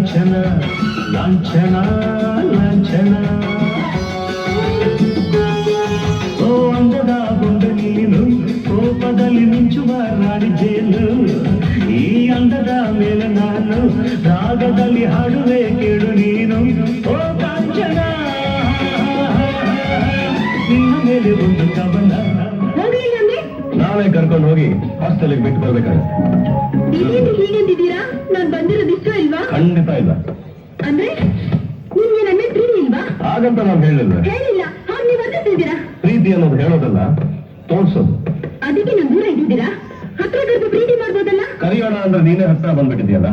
ಲಾಂಛನ ಲಾಂಛನ ಲಾಂಛನ ಓ ಅಂದದ ಗುಂಡು ನೀನು ಕೋಪದಲ್ಲಿ ಮಿಂಚುವ ರಾಣಿ ಜೇನು ಈ ಅಂದದ ಮೇಲೆ ನಾನು ರಾಗದಲ್ಲಿ ಹಾಡುವೆ ಕೇಳು ನೀನು ಓ ಕಾಂಚನ ನಿನ್ನ ಮೇಲೆ ಒಂದು ಕವನ ನಾವೇ ಕರ್ಕೊಂಡು ಹೋಗಿ ಹಾಸ್ಟೆಲ್ಗೆ ಬಿಟ್ಟು ಬರ್ಬೇಕಾಗುತ್ತೆ ಹೀಗಂತಿದ್ದೀರಾ ನಾನ್ ಬಂದಿರೋದು ಇಷ್ಟ ಇಲ್ವಾ ಖಂಡಿತ ಇಲ್ಲ ಅಂದ್ರೆ ನಿಮ್ಗೆ ನನ್ನ ಪ್ರೀತಿ ಇಲ್ವಾ ಹಾಗಂತ ನಾವು ಹೇಳಿಲ್ಲ ಹಾಗೆ ನೀವು ವರ್ತಿಸಿದ್ದೀರಾ ಪ್ರೀತಿ ಅನ್ನೋದು ಹೇಳೋದಲ್ಲ ತೋರ್ಸೋದು ಅದಕ್ಕೆ ನಾನು ದೂರ ಇಟ್ಟಿದ್ದೀರಾ ಹತ್ರ ಕರೆದು ಪ್ರೀತಿ ಮಾಡ್ಬೋದಲ್ಲ ಕರಿಯೋಣ ಅಂದ್ರೆ ನೀನೇ ಹತ್ರ ಬಂದ್ಬಿಟ್ಟಿದ್ಯಲ್ಲ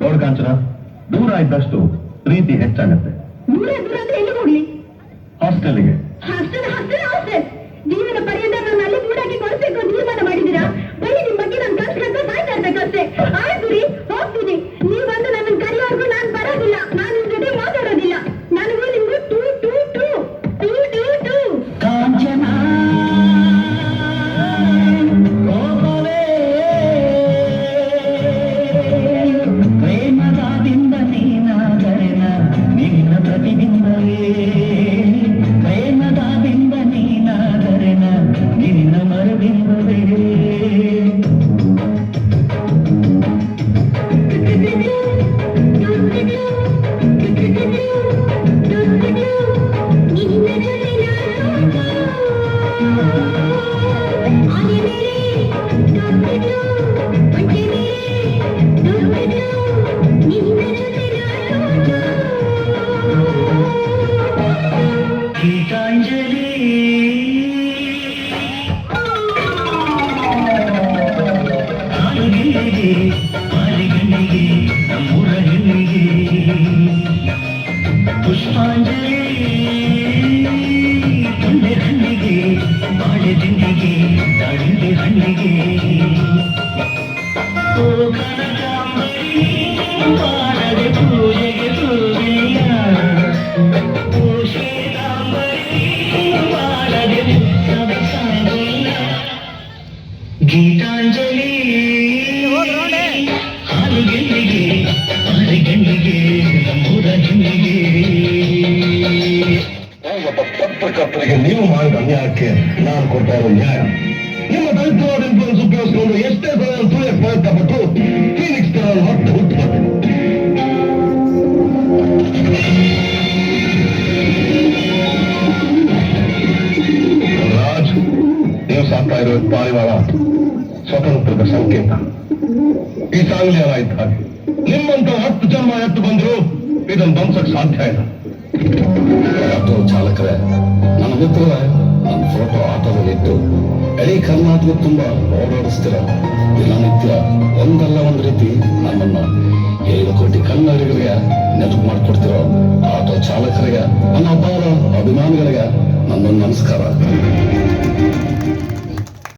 ನೋಡ್ ಕಾಂಚನ ದೂರ ಇದ್ದಷ್ಟು ಪ್ರೀತಿ ಹೆಚ್ಚಾಗತ್ತೆ ದೂರ ದೂರ ಅಂದ್ರೆ ಎಲ್ಲಿ ಹೋಗ್ಲಿ ಹಾಸ್ಟೆಲ್ಗೆ ಹಾಸ್ಟೆಲ್ ಜೀವನ ಪರ್ಯಂತ ನಾನು ಅಲ್ಲಿ ಕೂಡಾಗಿ ಕೊಡ್ಬೇಕು ತೀರ್ಮಾನ ಮಾಡಿದ್ದೀರಾ ಬರೀ ನಿಮ್ ಬಗ್ಗೆ ನಾನು ಕಳ್ಸ್ಕೊಂಡು ಸಾಯ್ತಾ ಇರ್ಬೇಕಷ್ಟೇ ಆಯ್ತು ರೀ ಹೋಗ್ತೀನಿ ನೀವು ಬಂದು ನನ್ನ ಕರಿಯೋರ್ಗು ನಾನು ಬರೋದಿಲ್ಲ ನಾನು ನಿಮ್ ಜೊತೆ ಮಾತಾಡೋದಿಲ್ಲ ನನಗೂ ನಿಮ್ಗೂ ಟೂ ಟೂ ಟೂ ಟೂ ಟೂ ಟೂ ಕಾಂಚನ ಪ್ರೇಮದಿಂದ ನೀನಾದರೆನ ನಿನ್ನ ಪ್ರತಿಬಿಂಬವೇ ಪ್ರೇಮದಿಂದ ನೀನಾದರೆನ ನಿನ್ನ ಮರುಬಿಂಬವೇ ಗೀತಾಂಜಲಿ ಹಾಲುಗಿಲ್ಲಿಗೆ ಮಾಲಿಗಣ್ಣಿಗೆ ನಮ್ಮೂರ ಹೆಣ್ಣಿಗೆ ಪುಷ್ಪಾಂಜಲಿ ತೊಂಡೆ ಹಣ್ಣಿಗೆ ಬಾಳೆ ದಿಂಡಿಗೆ ದಾಳಿಂಬೆ ಹಣ್ಣಿಗೆ ಓ ಕನಕಾಂಬರಿ ಬಾಳದೆ ಪೂಜೆಗೆ ಪೂವಿಲ್ಲ ಗೀತಾಂಜಲಿ ಹಾಲುಗೆಲ್ಲಿಗೆ ಮಾರಿಗಣ್ಣಿಗೆ ನಮ್ಮೂರ ಹೆಣ್ಣಿಗೆ ಒಬ್ಬ ಪತ್ರಕರ್ತರಿಗೆ ನೀವು ಮಾಡಿದ ಅನ್ಯಾಯಕ್ಕೆ ನಾನು ಕೊಡ್ತಾ ಇರೋ ನ್ಯಾಯ ನಿಮ್ಮ ದಲಿತವಾದ ಇನ್ಫ್ಲೂಯೆನ್ಸ್ ಉಪಯೋಗಿಸಿಕೊಂಡು ಎಷ್ಟೇ ಸಲ ತುಳಿಯಕ್ಕೆ ಪ್ರಯತ್ನ ಪಟ್ಟು ಫೀನಿಕ್ಸ್ ತರ ಮತ್ತೆ ಹುಟ್ಟುಬರ್ತೇನೆ ರಾಜ್ ನೀವು ಸಾಕ್ತಾ ಇರೋ ಪಾರಿವಾಳ ಸ್ವತಂತ್ರದ ಸಂಕೇತ ಈ ಸಾಂಗ್ಲಿ ಆಯ್ತು ಹಾಗೆ ನಿಮ್ಮಂತ 10 ಜನ್ಮ ಎತ್ತು ಬಂದ್ರು ಇದನ್ನು ಧ್ವಂಸಕ್ಕೆ ಸಾಧ್ಯ ಇಲ್ಲ ಆಟೋ ಚಾಲಕರೇ ನನ್ನ ಮಿತ್ರ ನನ್ನ ಫೋಟೋ ಆಟೋದಲ್ಲಿಟ್ಟು ಇಡೀ ಕರ್ನಾಟಕ ತುಂಬಾ ಓಡಾಡಿಸ್ತೀರ ದಿನನಿತ್ಯ ಒಂದಲ್ಲ ಒಂದು ರೀತಿ ನಮ್ಮನ್ನು 7 ಕೋಟಿ ಕನ್ನಡಿಗರಿಗೆ ನೆನಪು ಮಾಡಿಕೊಡ್ತಿರೋ ಆಟೋ ಚಾಲಕರಿಗೆ ನನ್ನ ಅಪಾರ ಅಭಿಮಾನಿಗಳಿಗೆ ನನ್ನೊಂದು ನಮಸ್ಕಾರ.